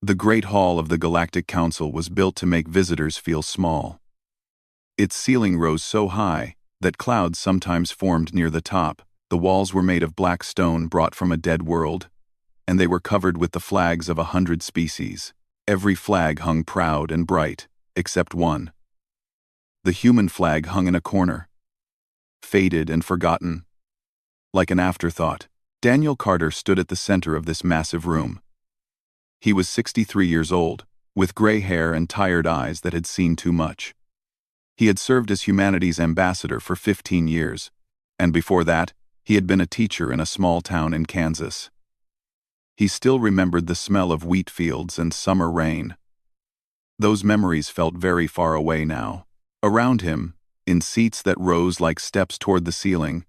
The Great Hall of the Galactic Council was built to make visitors feel small. Its ceiling rose so high that clouds sometimes formed near the top. The walls were made of black stone brought from a dead world, and they were covered with the flags of 100 species. Every flag hung proud and bright, except one. The human flag hung in a corner, faded and forgotten, like an afterthought. Daniel Carter stood at the center of this massive room. He was 63 years old, with gray hair and tired eyes that had seen too much. He had served as humanity's ambassador for 15 years, and before that, he had been a teacher in a small town in Kansas. He still remembered the smell of wheat fields and summer rain. Those memories felt very far away now. Around him, in seats that rose like steps toward the ceiling,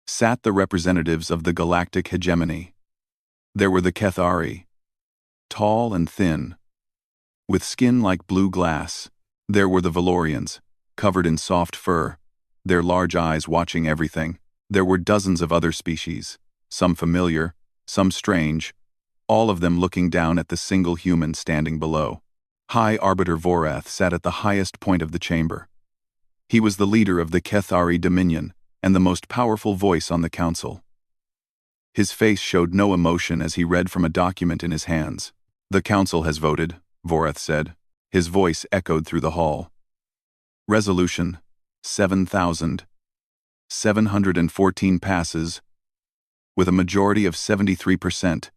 sat the representatives of the galactic hegemony. There were the Kethari, tall and thin, with skin like blue glass. There were the Valorians, covered in soft fur, their large eyes watching everything. There were dozens of other species, some familiar, some strange, all of them looking down at the single human standing below. High Arbiter Vorath sat at the highest point of the chamber. He was the leader of the Kethari Dominion and the most powerful voice on the council. His face showed no emotion as he read from a document in his hands. "The council has voted," Vorath said. His voice echoed through the hall. "Resolution 7,714 passes, with a majority of 73%.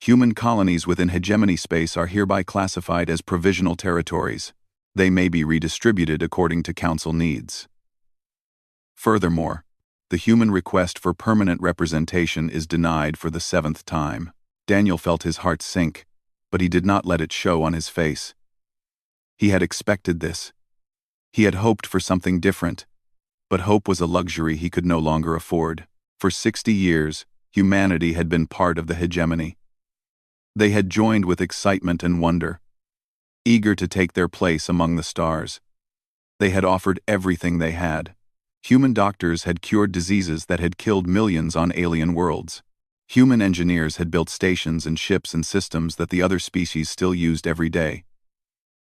Human colonies within hegemony space are hereby classified as provisional territories. They may be redistributed according to council needs. Furthermore, the human request for permanent representation is denied for the 7th time." Daniel felt his heart sink, but he did not let it show on his face. He had expected this. He had hoped for something different, but hope was a luxury he could no longer afford. For 60 years, humanity had been part of the hegemony. They had joined with excitement and wonder, eager to take their place among the stars. They had offered everything they had. Human doctors had cured diseases that had killed millions on alien worlds. Human engineers had built stations and ships and systems that the other species still used every day.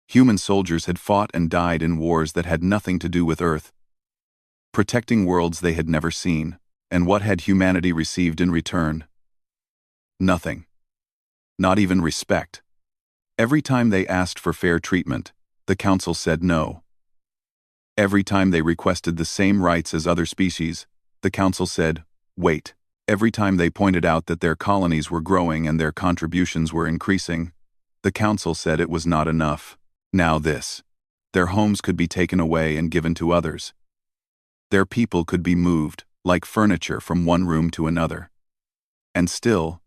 Human soldiers had fought and died in wars that had nothing to do with Earth, protecting worlds they had never seen. And what had humanity received in return? Nothing. Not even respect. Every time they asked for fair treatment, the council said no. Every time they requested the same rights as other species, the council said, wait. Every time they pointed out that their colonies were growing and their contributions were increasing, the council said it was not enough. Now this. Their homes could be taken away and given to others. Their people could be moved, like furniture, from one room to another. And still,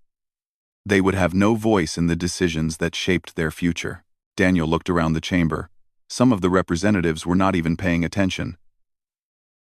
they would have no voice in the decisions that shaped their future. Daniel looked around the chamber. Some of the representatives were not even paying attention.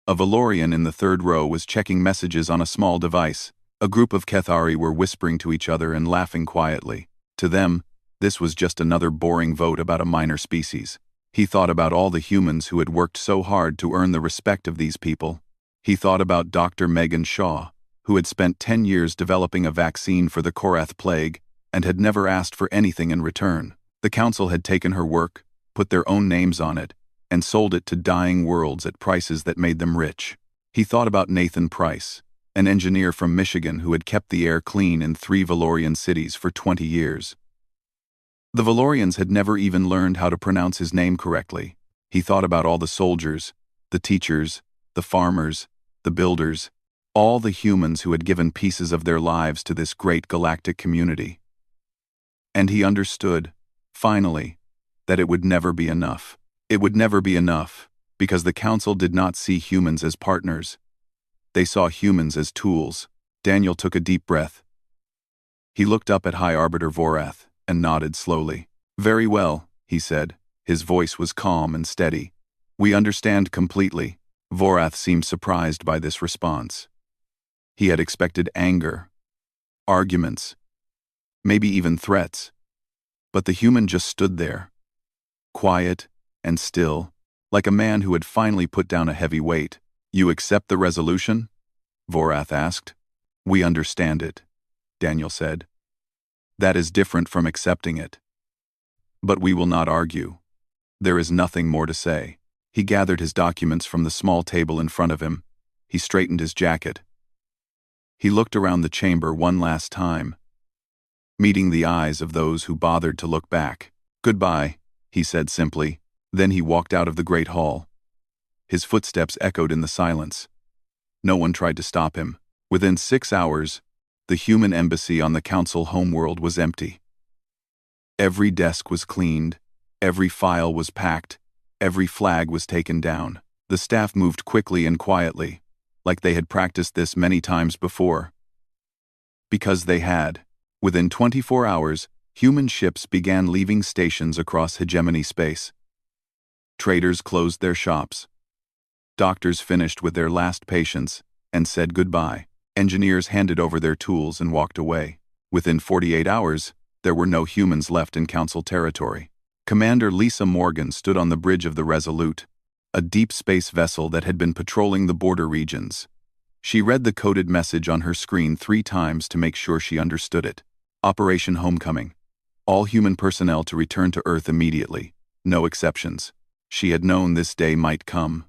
A Valorian in the third row was checking messages on a small device. A group of Kethari were whispering to each other and laughing quietly. To them, this was just another boring vote about a minor species. He thought about all the humans who had worked so hard to earn the respect of these people. He thought about Dr. Megan Shaw, who had spent 10 years developing a vaccine for the Korath plague and had never asked for anything in return. The council had taken her work, put their own names on it, and sold it to dying worlds at prices that made them rich. He thought about Nathan Price, an engineer from Michigan who had kept the air clean in 3 Valorian cities for 20 years. The Valorians had never even learned how to pronounce his name correctly. He thought about all the soldiers, the teachers, the farmers, the builders, all the humans who had given pieces of their lives to this great galactic community. And he understood, finally, that it would never be enough. It would never be enough, because the council did not see humans as partners. They saw humans as tools. Daniel took a deep breath. He looked up at High Arbiter Vorath and nodded slowly. "Very well," he said. His voice was calm and steady. "We understand completely." Vorath seemed surprised by this response. He had expected anger, arguments, maybe even threats. But the human just stood there, quiet and still, like a man who had finally put down a heavy weight. "You accept the resolution?" Vorath asked. "We understand it," Daniel said. That is different from accepting it. But we will not argue. There is nothing more to say. He gathered his documents from the small table in front of him. He straightened his jacket. He looked around the chamber one last time, meeting the eyes of those who bothered to look back. "Goodbye," he said simply. Then he walked out of the great hall. His footsteps echoed in the silence. No one tried to stop him. Within 6 hours, the human embassy on the council homeworld was empty. Every desk was cleaned, every file was packed, every flag was taken down. The staff moved quickly and quietly, like they had practiced this many times before. Because they had. Within 24 hours, human ships began leaving stations across hegemony space. Traders closed their shops. Doctors finished with their last patients and said goodbye. Engineers handed over their tools and walked away. Within 48 hours, there were no humans left in Council territory. Commander Lisa Morgan stood on the bridge of the Resolute, a deep space vessel that had been patrolling the border regions. She read the coded message on her screen 3 times to make sure she understood it. Operation Homecoming. All human personnel to return to Earth immediately. No exceptions. She had known this day might come.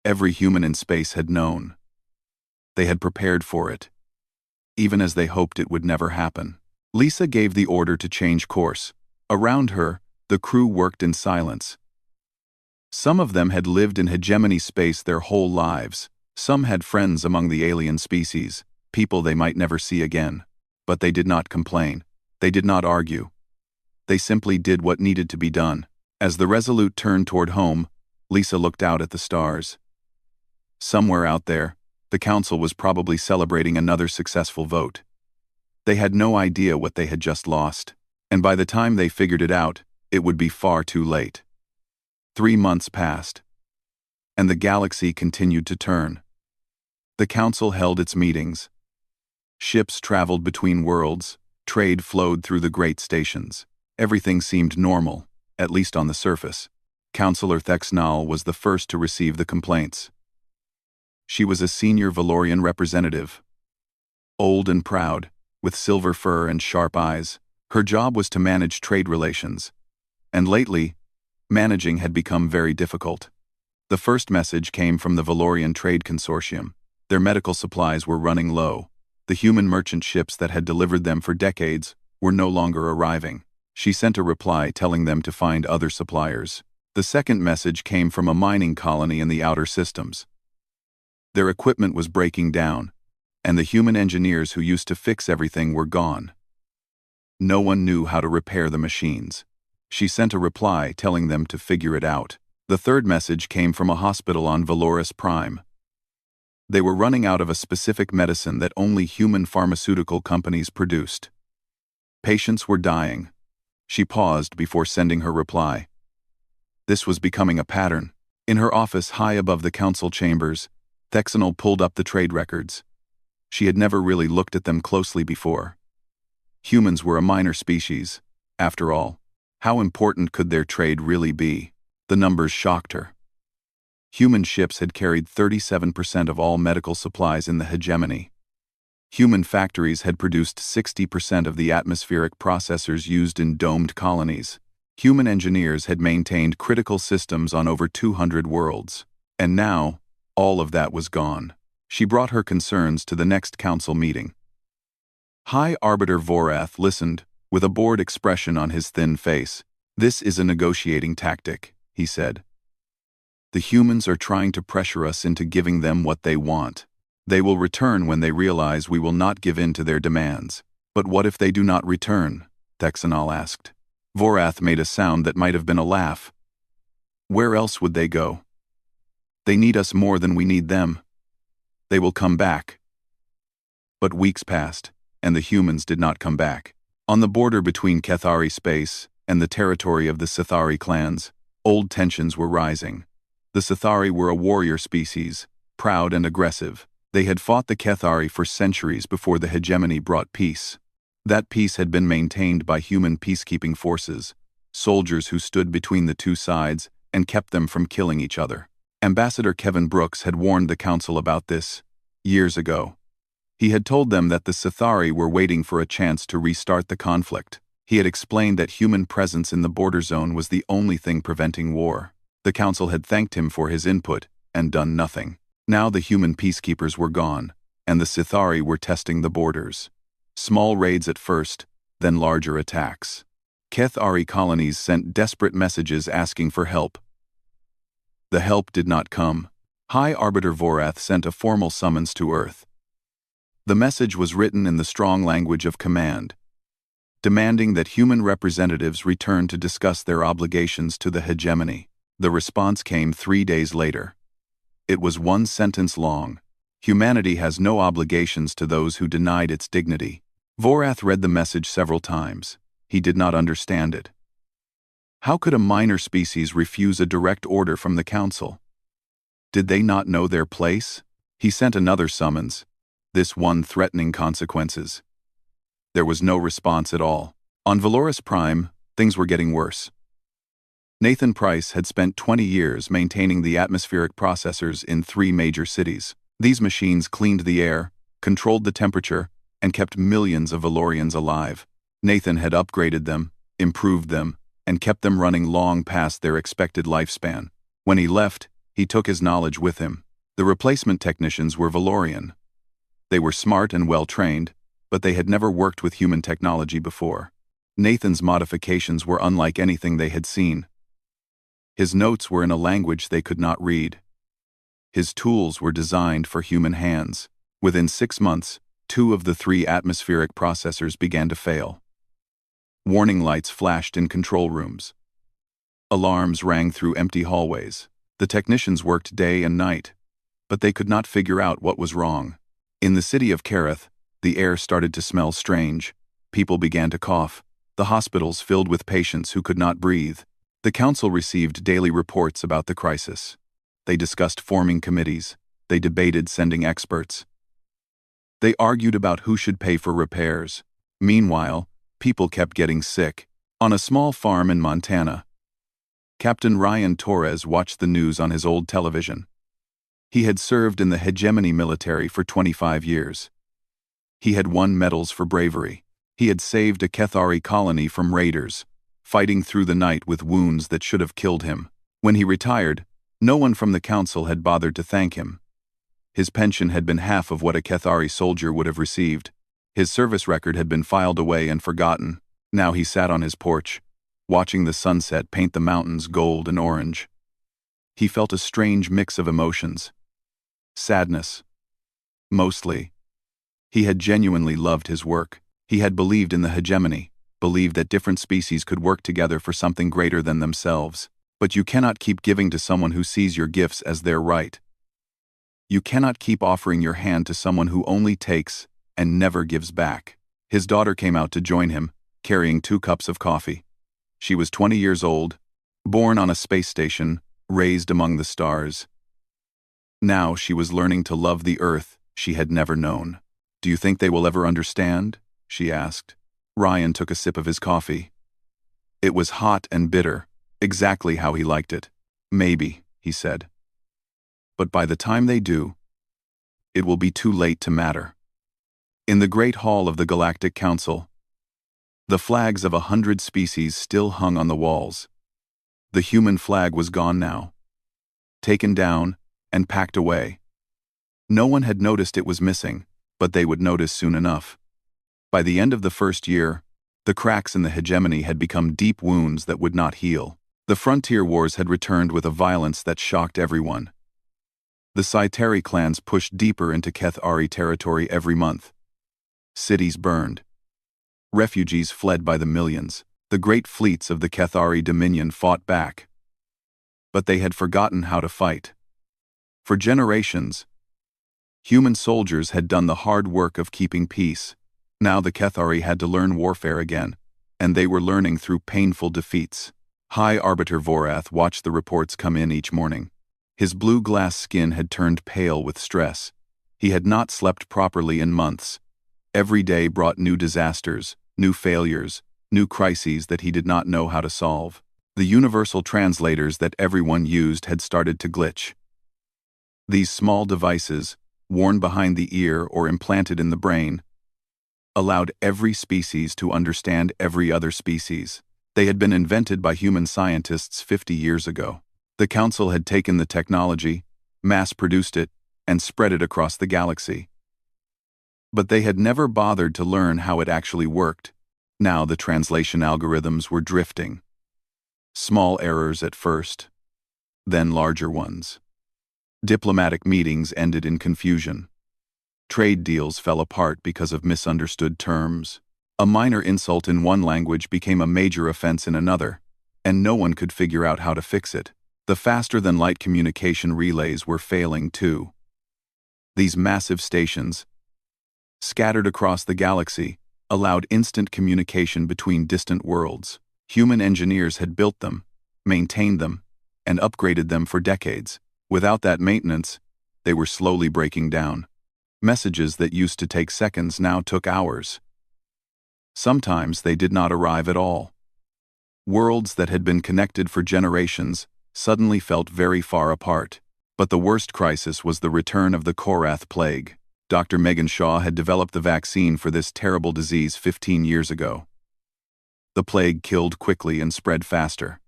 Every human in space had known. They had prepared for it, even as they hoped it would never happen. Lisa gave the order to change course. Around her, the crew worked in silence. Some of them had lived in hegemony space their whole lives. Some had friends among the alien species, people they might never see again. But they did not complain. They did not argue. They simply did what needed to be done. As the Resolute turned toward home, Lisa looked out at the stars. Somewhere out there, the council was probably celebrating another successful vote. They had no idea what they had just lost, and by the time they figured it out, it would be far too late. 3 months passed, and the galaxy continued to turn. The council held its meetings. Ships traveled between worlds, trade flowed through the great stations. Everything seemed normal, at least on the surface. Councillor Thexnal was the first to receive the complaints. She was a senior Valorian representative. Old and proud, with silver fur and sharp eyes, her job was to manage trade relations. And lately, managing had become very difficult. The first message came from the Valorian Trade Consortium. Their medical supplies were running low. The human merchant ships that had delivered them for decades were no longer arriving. She sent a reply telling them to find other suppliers. The second message came from a mining colony in the outer systems. Their equipment was breaking down, and the human engineers who used to fix everything were gone. No one knew how to repair the machines. She sent a reply telling them to figure it out. The third message came from a hospital on Valoris Prime. They were running out of a specific medicine that only human pharmaceutical companies produced. Patients were dying. She paused before sending her reply. This was becoming a pattern. In her office high above the council chambers, Thexanal pulled up the trade records. She had never really looked at them closely before. Humans were a minor species, after all. How important could their trade really be? The numbers shocked her. Human ships had carried 37% of all medical supplies in the hegemony. Human factories had produced 60% of the atmospheric processors used in domed colonies. Human engineers had maintained critical systems on over 200 worlds. And now, all of that was gone. She brought her concerns to the next council meeting. High Arbiter Vorath listened, with a bored expression on his thin face. "This is a negotiating tactic," he said. "The humans are trying to pressure us into giving them what they want. They will return when they realize we will not give in to their demands." "But what if they do not return?" Thexanal asked. Vorath made a sound that might have been a laugh. "Where else would they go? They need us more than we need them. They will come back." But weeks passed, and the humans did not come back. On the border between Kethari space and the territory of the Sithari clans, old tensions were rising. The Sithari were a warrior species, proud and aggressive. They had fought the Kethari for centuries before the hegemony brought peace. That peace had been maintained by human peacekeeping forces, soldiers who stood between the two sides and kept them from killing each other. Ambassador Kevin Brooks had warned the council about this years ago. He had told them that the Sithari were waiting for a chance to restart the conflict. He had explained that human presence in the border zone was the only thing preventing war. The council had thanked him for his input and done nothing. Now the human peacekeepers were gone, and the Sithari were testing the borders. Small raids at first, then larger attacks. Kethari colonies sent desperate messages asking for help. The help did not come. High Arbiter Vorath sent a formal summons to Earth. The message was written in the strong language of command, demanding that human representatives return to discuss their obligations to the hegemony. The response came 3 days later. It was one sentence long. Humanity has no obligations to those who denied its dignity. Vorath read the message several times. He did not understand it. How could a minor species refuse a direct order from the council? Did they not know their place? He sent another summons, this one threatening consequences. There was no response at all. On Valoris Prime, things were getting worse. Nathan Price had spent 20 years maintaining the atmospheric processors in 3 major cities. These machines cleaned the air, controlled the temperature, and kept millions of Valorians alive. Nathan had upgraded them, improved them, and kept them running long past their expected lifespan. When he left, he took his knowledge with him. The replacement technicians were Valorian. They were smart and well-trained, but they had never worked with human technology before. Nathan's modifications were unlike anything they had seen. His notes were in a language they could not read. His tools were designed for human hands. Within 6 months, 2 of the 3 atmospheric processors began to fail. Warning lights flashed in control rooms. Alarms rang through empty hallways. The technicians worked day and night, but they could not figure out what was wrong. In the city of Kareth, the air started to smell strange. People began to cough. The hospitals filled with patients who could not breathe. The council received daily reports about the crisis. They discussed forming committees. They debated sending experts. They argued about who should pay for repairs. Meanwhile, people kept getting sick. On a small farm in Montana, Captain Ryan Torres watched the news on his old television. He had served in the hegemony military for 25 years. He had won medals for bravery. He had saved a Kethari colony from raiders, fighting through the night with wounds that should have killed him. When he retired, no one from the council had bothered to thank him. His pension had been half of what a Kethari soldier would have received. His service record had been filed away and forgotten. Now he sat on his porch, watching the sunset paint the mountains gold and orange. He felt a strange mix of emotions. Sadness. Mostly. He had genuinely loved his work. He had believed in the hegemony, believed that different species could work together for something greater than themselves. But you cannot keep giving to someone who sees your gifts as their right. You cannot keep offering your hand to someone who only takes and never gives back. His daughter came out to join him, carrying 2 cups of coffee. She was 20 years old, born on a space station, raised among the stars. Now she was learning to love the Earth she had never known. "Do you think they will ever understand?" she asked. Ryan took a sip of his coffee. It was hot and bitter, exactly how he liked it. "Maybe," he said. "But by the time they do, it will be too late to matter." In the Great Hall of the Galactic Council, the flags of 100 species still hung on the walls. The human flag was gone now, taken down and packed away. No one had noticed it was missing, but they would notice soon enough. By the end of the first year, the cracks in the hegemony had become deep wounds that would not heal. The frontier wars had returned with a violence that shocked everyone. The Saiteri clans pushed deeper into Kethari territory every month. Cities burned. Refugees fled by the millions. The great fleets of the Kethari Dominion fought back. But they had forgotten how to fight. For generations, human soldiers had done the hard work of keeping peace. Now the Kethari had to learn warfare again, and they were learning through painful defeats. High Arbiter Vorath watched the reports come in each morning. His blue glass skin had turned pale with stress. He had not slept properly in months. Every day brought new disasters, new failures, new crises that he did not know how to solve. The universal translators that everyone used had started to glitch. These small devices, worn behind the ear or implanted in the brain, allowed every species to understand every other species. They had been invented by human scientists 50 years ago. The Council had taken the technology, mass-produced it, and spread it across the galaxy. But they had never bothered to learn how it actually worked. Now the translation algorithms were drifting. Small errors at first, then larger ones. Diplomatic meetings ended in confusion. Trade deals fell apart because of misunderstood terms. A minor insult in one language became a major offense in another, and no one could figure out how to fix it. The faster-than-light communication relays were failing too. These massive stations, scattered across the galaxy, allowed instant communication between distant worlds. Human engineers had built them, maintained them, and upgraded them for decades. Without that maintenance, they were slowly breaking down. Messages that used to take seconds now took hours. Sometimes they did not arrive at all. Worlds that had been connected for generations suddenly felt very far apart. But the worst crisis was the return of the Korath plague. Dr. Megan Shaw had developed the vaccine for this terrible disease 15 years ago. The plague killed quickly and spread faster.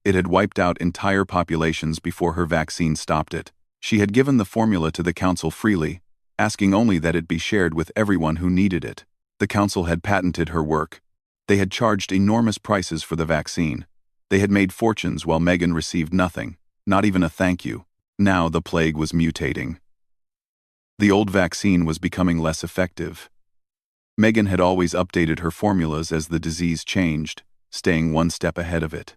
It had wiped out entire populations before her vaccine stopped it. She had given the formula to the Council freely, asking only that it be shared with everyone who needed it. The Council had patented her work. They had charged enormous prices for the vaccine. They had made fortunes while Megan received nothing, not even a thank you. Now the plague was mutating. The old vaccine was becoming less effective. Megan had always updated her formulas as the disease changed, staying one step ahead of it.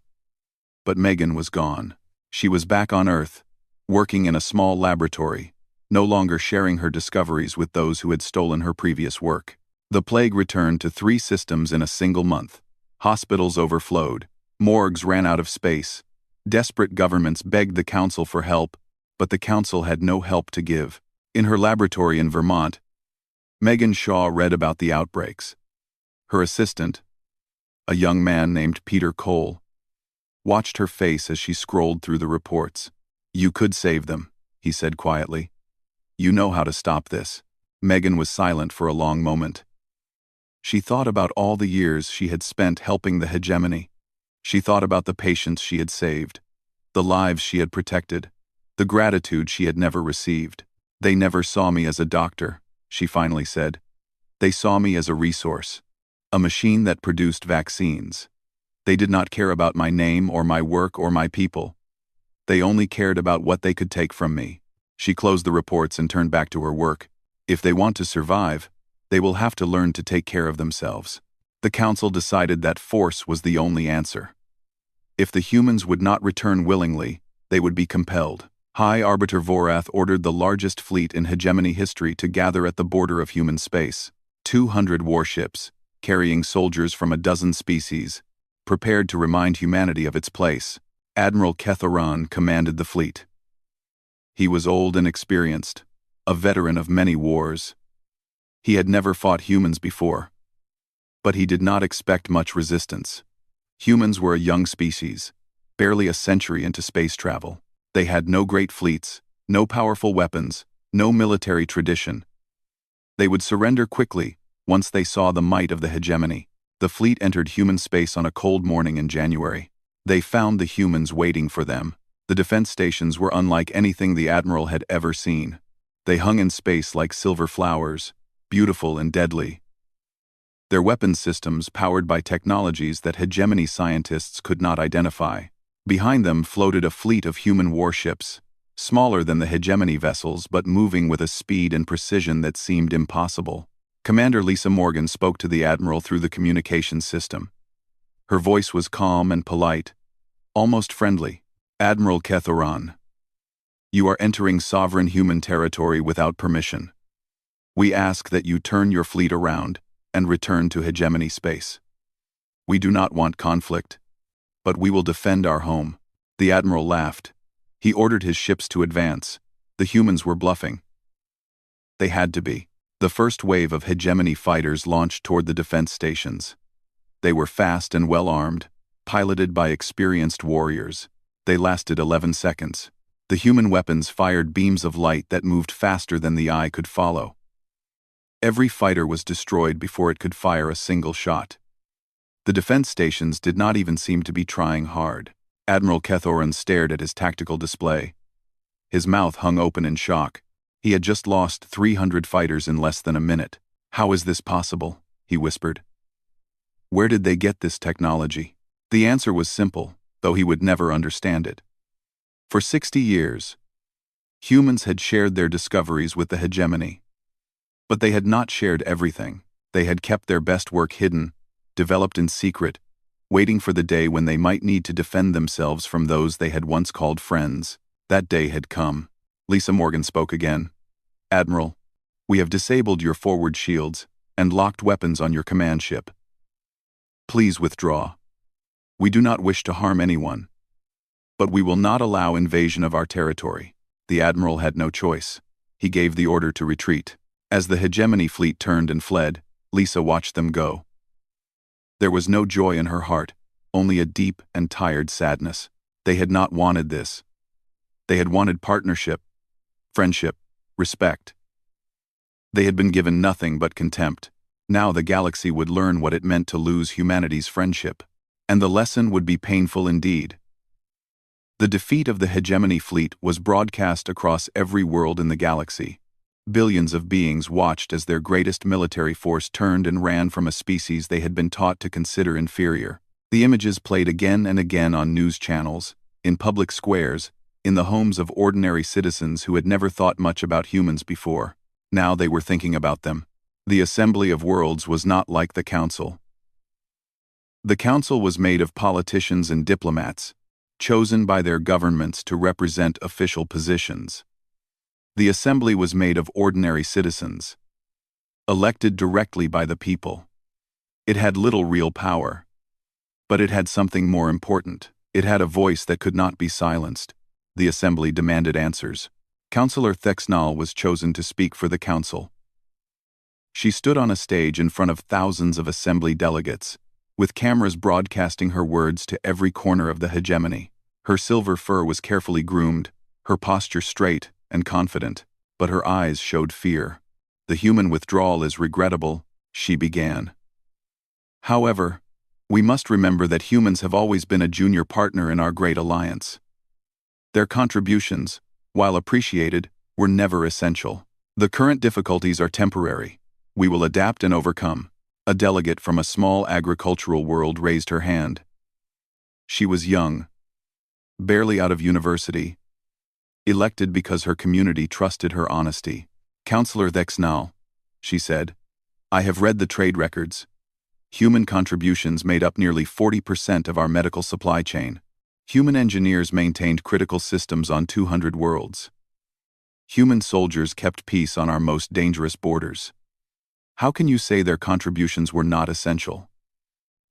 But Megan was gone. She was back on Earth, working in a small laboratory, no longer sharing her discoveries with those who had stolen her previous work. The plague returned to 3 systems in a single month. Hospitals overflowed. Morgues ran out of space. Desperate governments begged the Council for help, but the Council had no help to give. In her laboratory in Vermont, Megan Shaw read about the outbreaks. Her assistant, a young man named Peter Cole, watched her face as she scrolled through the reports. "You could save them," he said quietly. "You know how to stop this." Megan was silent for a long moment. She thought about all the years she had spent helping the hegemony. She thought about the patients she had saved, the lives she had protected, the gratitude she had never received. "They never saw me as a doctor," she finally said. "They saw me as a resource, a machine that produced vaccines. They did not care about my name or my work or my people. They only cared about what they could take from me." She closed the reports and turned back to her work. If they want to survive, they will have to learn to take care of themselves. The Council decided that force was the only answer. If the humans would not return willingly, they would be compelled. High Arbiter Vorath ordered the largest fleet in hegemony history to gather at the border of human space. 200 warships, carrying soldiers from a dozen species, prepared to remind humanity of its place. Admiral Kethoran commanded the fleet. He was old and experienced, a veteran of many wars. He had never fought humans before. But he did not expect much resistance. Humans were a young species, barely a century into space travel. They had no great fleets, no powerful weapons, no military tradition. They would surrender quickly once they saw the might of the hegemony. The fleet entered human space on a cold morning in January. They found the humans waiting for them. The defense stations were unlike anything the Admiral had ever seen. They hung in space like silver flowers, beautiful and deadly. Their weapons systems powered by technologies that hegemony scientists could not identify. Behind them floated a fleet of human warships, smaller than the hegemony vessels but moving with a speed and precision that seemed impossible. Commander Lisa Morgan spoke to the Admiral through the communications system. Her voice was calm and polite, almost friendly. "Admiral Kethoran, you are entering sovereign human territory without permission. We ask that you turn your fleet around and return to hegemony space. We do not want conflict, but we will defend our home." The Admiral laughed. He ordered his ships to advance. The humans were bluffing. They had to be. The first wave of hegemony fighters launched toward the defense stations. They were fast and well-armed, piloted by experienced warriors. They lasted 11 seconds. The human weapons fired beams of light that moved faster than the eye could follow. Every fighter was destroyed before it could fire a single shot. The defense stations did not even seem to be trying hard. Admiral Kethoran stared at his tactical display. His mouth hung open in shock. He had just lost 300 fighters in less than a minute. "How is this possible?" he whispered. "Where did they get this technology?" The answer was simple, though he would never understand it. For 60 years, humans had shared their discoveries with the hegemony. But they had not shared everything. They had kept their best work hidden, developed in secret, waiting for the day when they might need to defend themselves from those they had once called friends. That day had come. Lisa Morgan spoke again. "Admiral, we have disabled your forward shields and locked weapons on your command ship. Please withdraw. We do not wish to harm anyone, but we will not allow invasion of our territory." The admiral had no choice. He gave the order to retreat. As the hegemony fleet turned and fled, Lisa watched them go. There was no joy in her heart, only a deep and tired sadness. They had not wanted this. They had wanted partnership, friendship, respect. They had been given nothing but contempt. Now the galaxy would learn what it meant to lose humanity's friendship, and the lesson would be painful indeed. The defeat of the hegemony fleet was broadcast across every world in the galaxy. Billions of beings watched as their greatest military force turned and ran from a species they had been taught to consider inferior. The images played again and again on news channels, in public squares, in the homes of ordinary citizens who had never thought much about humans before. Now they were thinking about them. The Assembly of Worlds was not like the Council. The Council was made of politicians and diplomats, chosen by their governments to represent official positions. The Assembly was made of ordinary citizens, elected directly by the people. It had little real power, but it had something more important. It had a voice that could not be silenced. The Assembly demanded answers. Councillor Thexnal was chosen to speak for the Council. She stood on a stage in front of thousands of Assembly delegates, with cameras broadcasting her words to every corner of the hegemony. Her silver fur was carefully groomed, her posture straight and confident, but her eyes showed fear. "The human withdrawal is regrettable," she began. "However, we must remember that humans have always been a junior partner in our great alliance. Their contributions, while appreciated, were never essential. The current difficulties are temporary. We will adapt and overcome." A delegate from a small agricultural world raised her hand. She was young, barely out of university, elected because her community trusted her honesty. "Councillor Thexnal," she said, "I have read the trade records. Human contributions made up nearly 40% of our medical supply chain. Human engineers maintained critical systems on 200 worlds. Human soldiers kept peace on our most dangerous borders. How can you say their contributions were not essential?"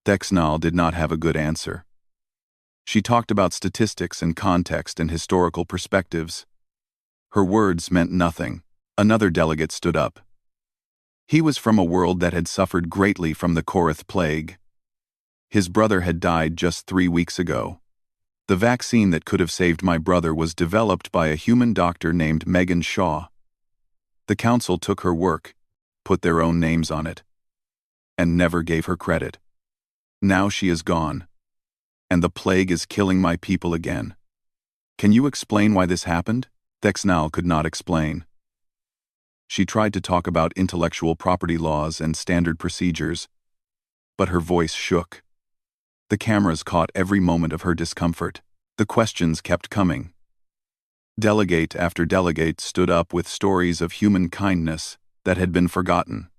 Thexnal did not have a good answer. She talked about statistics and context and historical perspectives. Her words meant nothing. Another delegate stood up. He was from a world that had suffered greatly from the Korath plague. His brother had died just 3 weeks ago. "The vaccine that could have saved my brother was developed by a human doctor named Megan Shaw. The Council took her work, put their own names on it, and never gave her credit. Now she is gone, and the plague is killing my people again. Can you explain why this happened?" Thexnal could not explain. She tried to talk about intellectual property laws and standard procedures, but her voice shook. The cameras caught every moment of her discomfort. The questions kept coming. Delegate after delegate stood up with stories of human kindness that had been forgotten,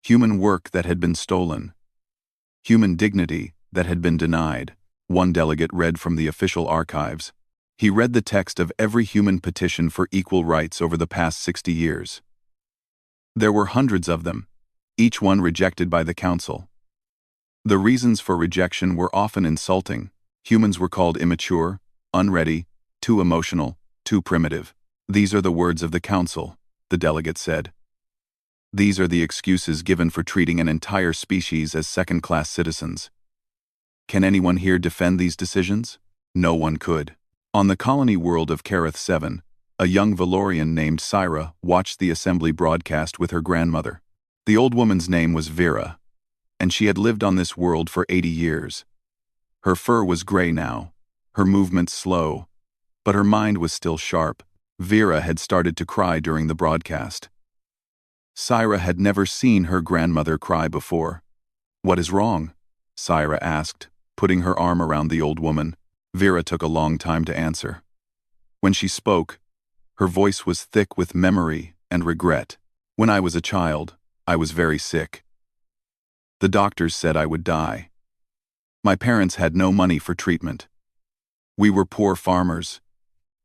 human work that had been stolen, human dignity that had been denied. One delegate read from the official archives. He read the text of every human petition for equal rights over the past 60 years. There were hundreds of them, each one rejected by the Council. The reasons for rejection were often insulting. Humans were called immature, unready, too emotional, too primitive. "These are the words of the Council," the delegate said. "These are the excuses given for treating an entire species as second-class citizens. Can anyone here defend these decisions?" No one could. On the colony world of Kareth 7, a young Valorian named Syra watched the assembly broadcast with her grandmother. The old woman's name was Vera, and she had lived on this world for 80 years. Her fur was gray now, her movements slow, but her mind was still sharp. Vera had started to cry during the broadcast. Syra had never seen her grandmother cry before. "What is wrong?" Syra asked, putting her arm around the old woman. Vera took a long time to answer. When she spoke, her voice was thick with memory and regret. "When I was a child, I was very sick. The doctors said I would die. My parents had no money for treatment. We were poor farmers.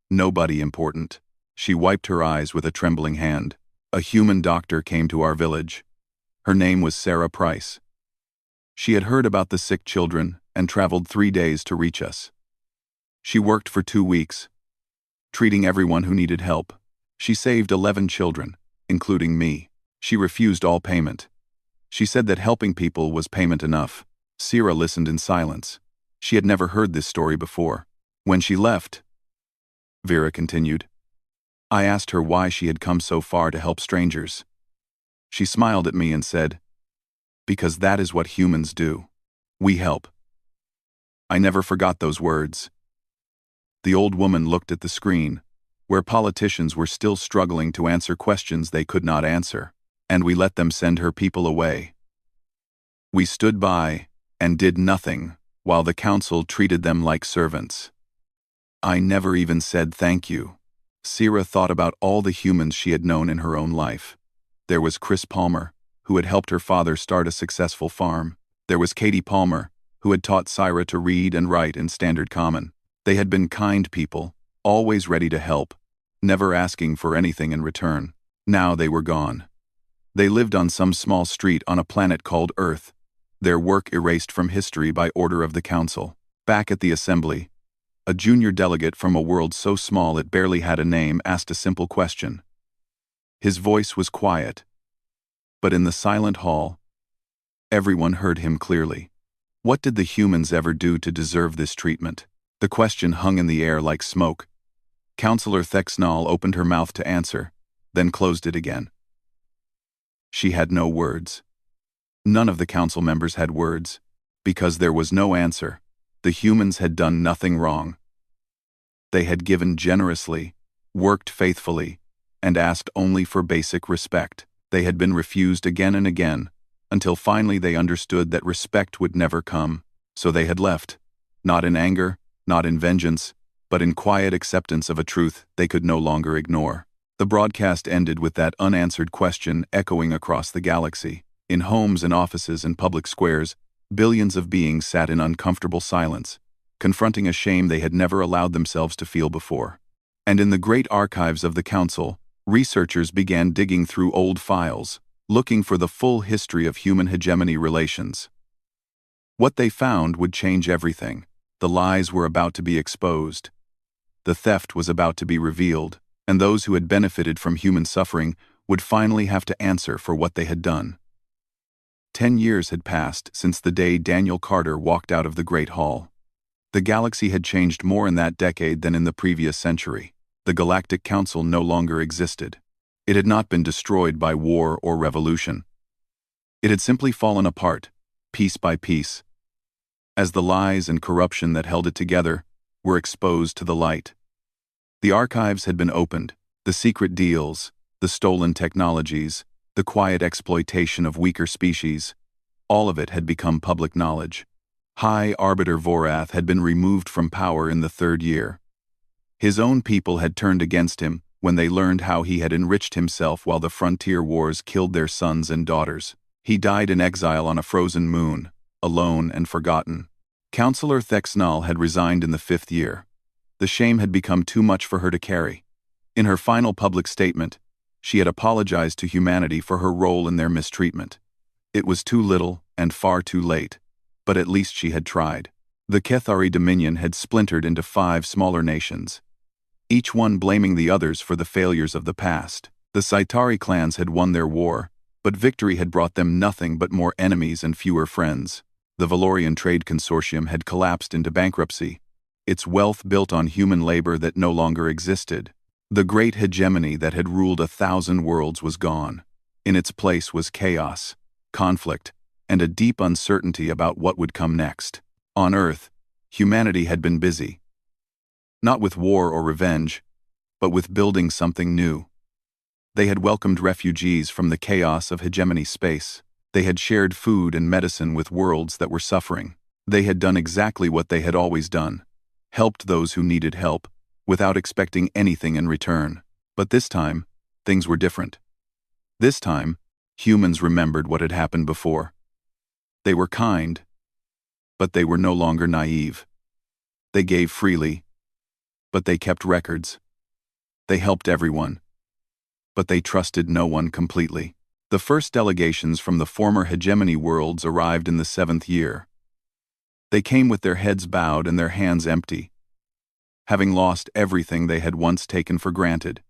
Nobody important." She wiped her eyes with a trembling hand. "A human doctor came to our village. Her name was Sarah Price. She had heard about the sick children and traveled 3 days to reach us. She worked for 2 weeks, treating everyone who needed help. She saved 11 children, including me. She refused all payment. She said that helping people was payment enough." Syra listened in silence. She had never heard this story before. "When she left," Vera continued, "I asked her why she had come so far to help strangers. She smiled at me and said, 'Because that is what humans do. We help.' I never forgot those words." The old woman looked at the screen, where politicians were still struggling to answer questions they could not answer, "And we let them send her people away. We stood by and did nothing while the council treated them like servants. I never even said thank you." Syra thought about all the humans she had known in her own life. There was Chris Palmer, who had helped her father start a successful farm. There was Katie Palmer, who had taught Syra to read and write in Standard Common. They had been kind people, always ready to help, never asking for anything in return. Now they were gone. They lived on some small street on a planet called Earth, their work erased from history by order of the council. Back at the assembly, a junior delegate from a world so small it barely had a name asked a simple question. His voice was quiet, but in the silent hall, everyone heard him clearly. What did the humans ever do to deserve this treatment? The question hung in the air like smoke. Councillor Thexnall opened her mouth to answer, then closed it again. She had no words. None of the council members had words, because there was no answer. The humans had done nothing wrong. They had given generously, worked faithfully, and asked only for basic respect. They had been refused again and again, until finally they understood that respect would never come, so they had left, not in anger, not in vengeance, but in quiet acceptance of a truth they could no longer ignore. The broadcast ended with that unanswered question echoing across the galaxy. In homes and offices and public squares, billions of beings sat in uncomfortable silence, confronting a shame they had never allowed themselves to feel before. And in the great archives of the council, researchers began digging through old files, looking for the full history of human hegemony relations. What they found would change everything. The lies were about to be exposed. The theft was about to be revealed, and those who had benefited from human suffering would finally have to answer for what they had done. 10 years had passed since the day Daniel Carter walked out of the Great Hall. The galaxy had changed more in that decade than in the previous century. The Galactic Council no longer existed. It had not been destroyed by war or revolution. It had simply fallen apart, piece by piece, as the lies and corruption that held it together were exposed to the light. The archives had been opened, the secret deals, the stolen technologies, the quiet exploitation of weaker species, all of it had become public knowledge. High Arbiter Vorath had been removed from power in the 3rd year. His own people had turned against him when they learned how he had enriched himself while the frontier wars killed their sons and daughters. He died in exile on a frozen moon, alone and forgotten. Councillor Thexnall had resigned in the 5th year. The shame had become too much for her to carry. In her final public statement, she had apologized to humanity for her role in their mistreatment. It was too little and far too late, but at least she had tried. The Kethari Dominion had splintered into 5 smaller nations, each one blaming the others for the failures of the past. The Saitari clans had won their war, but victory had brought them nothing but more enemies and fewer friends. The Valorian Trade Consortium had collapsed into bankruptcy, its wealth built on human labor that no longer existed. The great hegemony that had ruled 1,000 worlds was gone. In its place was chaos, conflict, and a deep uncertainty about what would come next. On Earth, humanity had been busy. Not with war or revenge, but with building something new. They had welcomed refugees from the chaos of hegemony space. They had shared food and medicine with worlds that were suffering. They had done exactly what they had always done, helped those who needed help, without expecting anything in return. But this time, things were different. This time, humans remembered what had happened before. They were kind, but they were no longer naive. They gave freely, but they kept records. They helped everyone, but they trusted no one completely. The first delegations from the former hegemony worlds arrived in the 7th year. They came with their heads bowed and their hands empty, having lost everything they had once taken for granted.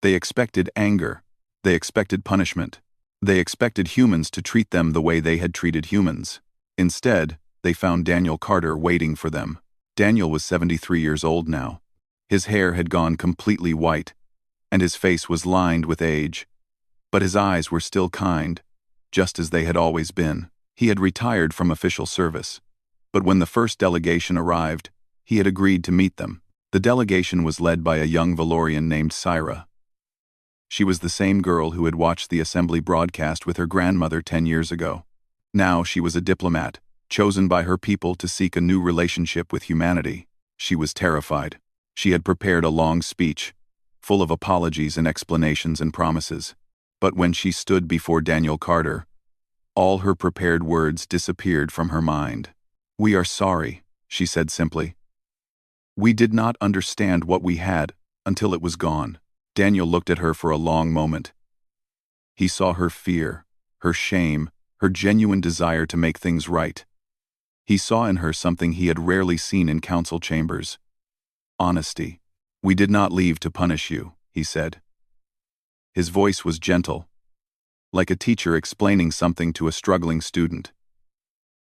They expected anger. They expected punishment. They expected humans to treat them the way they had treated humans. Instead, they found Daniel Carter waiting for them. Daniel was 73 years old now. His hair had gone completely white, and his face was lined with age. But his eyes were still kind, just as they had always been. He had retired from official service. But when the first delegation arrived, he had agreed to meet them. The delegation was led by a young Valorian named Syra. She was the same girl who had watched the assembly broadcast with her grandmother 10 years ago. Now she was a diplomat, chosen by her people to seek a new relationship with humanity. She was terrified. She had prepared a long speech, full of apologies and explanations and promises. But when she stood before Daniel Carter, all her prepared words disappeared from her mind. "We are sorry," she said simply. "We did not understand what we had until it was gone." Daniel looked at her for a long moment. He saw her fear, her shame, her genuine desire to make things right. He saw in her something he had rarely seen in council chambers: honesty. "We did not leave to punish you," he said. His voice was gentle, like a teacher explaining something to a struggling student.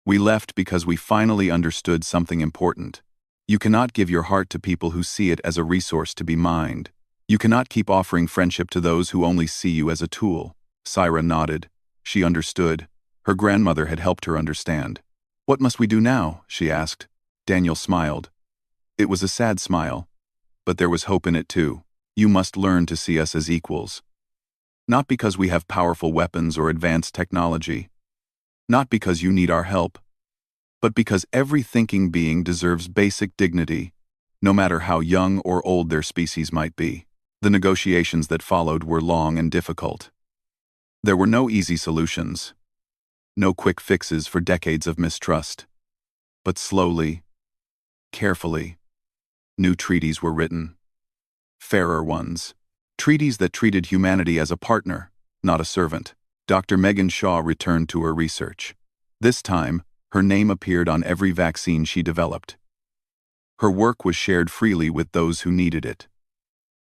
"We left because we finally understood something important. You cannot give your heart to people who see it as a resource to be mined. You cannot keep offering friendship to those who only see you as a tool." Syra nodded. She understood. Her grandmother had helped her understand. "What must we do now?" she asked. Daniel smiled. It was a sad smile, but there was hope in it too. "You must learn to see us as equals. Not because we have powerful weapons or advanced technology. Not because you need our help. But because every thinking being deserves basic dignity, no matter how young or old their species might be." The negotiations that followed were long and difficult. There were no easy solutions. No quick fixes for decades of mistrust. But slowly, carefully, new treaties were written. Fairer ones. Treaties that treated humanity as a partner, not a servant. Dr. Megan Shaw returned to her research. This time, her name appeared on every vaccine she developed. Her work was shared freely with those who needed it.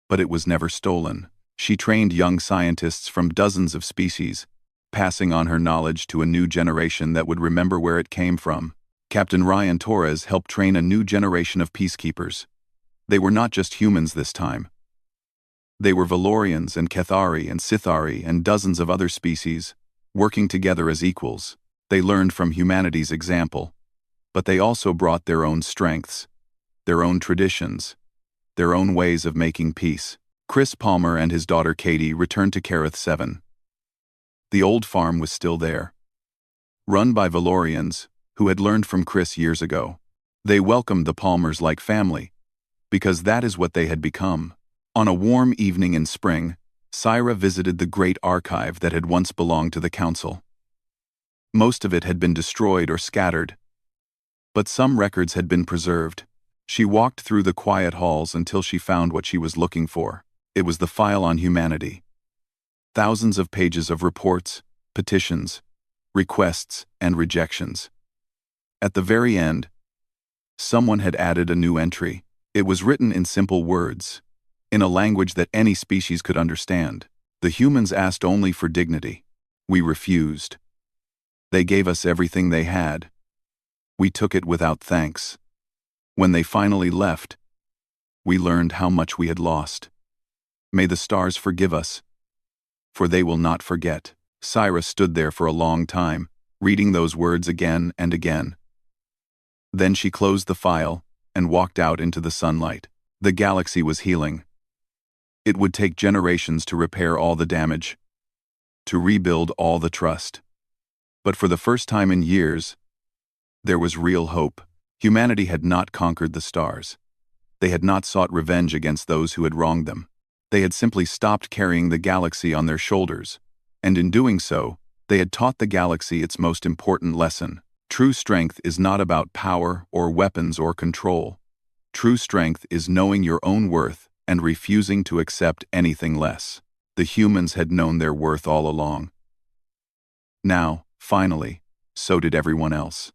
But it was never stolen. She trained young scientists from dozens of species, passing on her knowledge to a new generation that would remember where it came from. Captain Ryan Torres helped train a new generation of peacekeepers. They were not just humans this time. They were Valorians and Cathari and Sithari and dozens of other species, working together as equals. They learned from humanity's example, but they also brought their own strengths, their own traditions, their own ways of making peace. Chris Palmer and his daughter Katie returned to Kareth 7. The old farm was still there, run by Valorians who had learned from Chris years ago. They welcomed the Palmers like family, because that is what they had become. On a warm evening in spring, Syra visited the great archive that had once belonged to the council. Most of it had been destroyed or scattered, but some records had been preserved. She walked through the quiet halls until she found what she was looking for. It was the file on humanity. Thousands of pages of reports, petitions, requests, and rejections. At the very end, someone had added a new entry. It was written in simple words, in a language that any species could understand. The humans asked only for dignity. We refused. They gave us everything they had. We took it without thanks. When they finally left, we learned how much we had lost. May the stars forgive us, for they will not forget. Cyrus stood there for a long time, reading those words again and again. Then she closed the file and walked out into the sunlight. The galaxy was healing. It would take generations to repair all the damage, to rebuild all the trust. But for the first time in years, there was real hope. Humanity had not conquered the stars. They had not sought revenge against those who had wronged them. They had simply stopped carrying the galaxy on their shoulders, and in doing so, they had taught the galaxy its most important lesson. True strength is not about power or weapons or control. True strength is knowing your own worth and refusing to accept anything less. The humans had known their worth all along. Now, finally, so did everyone else.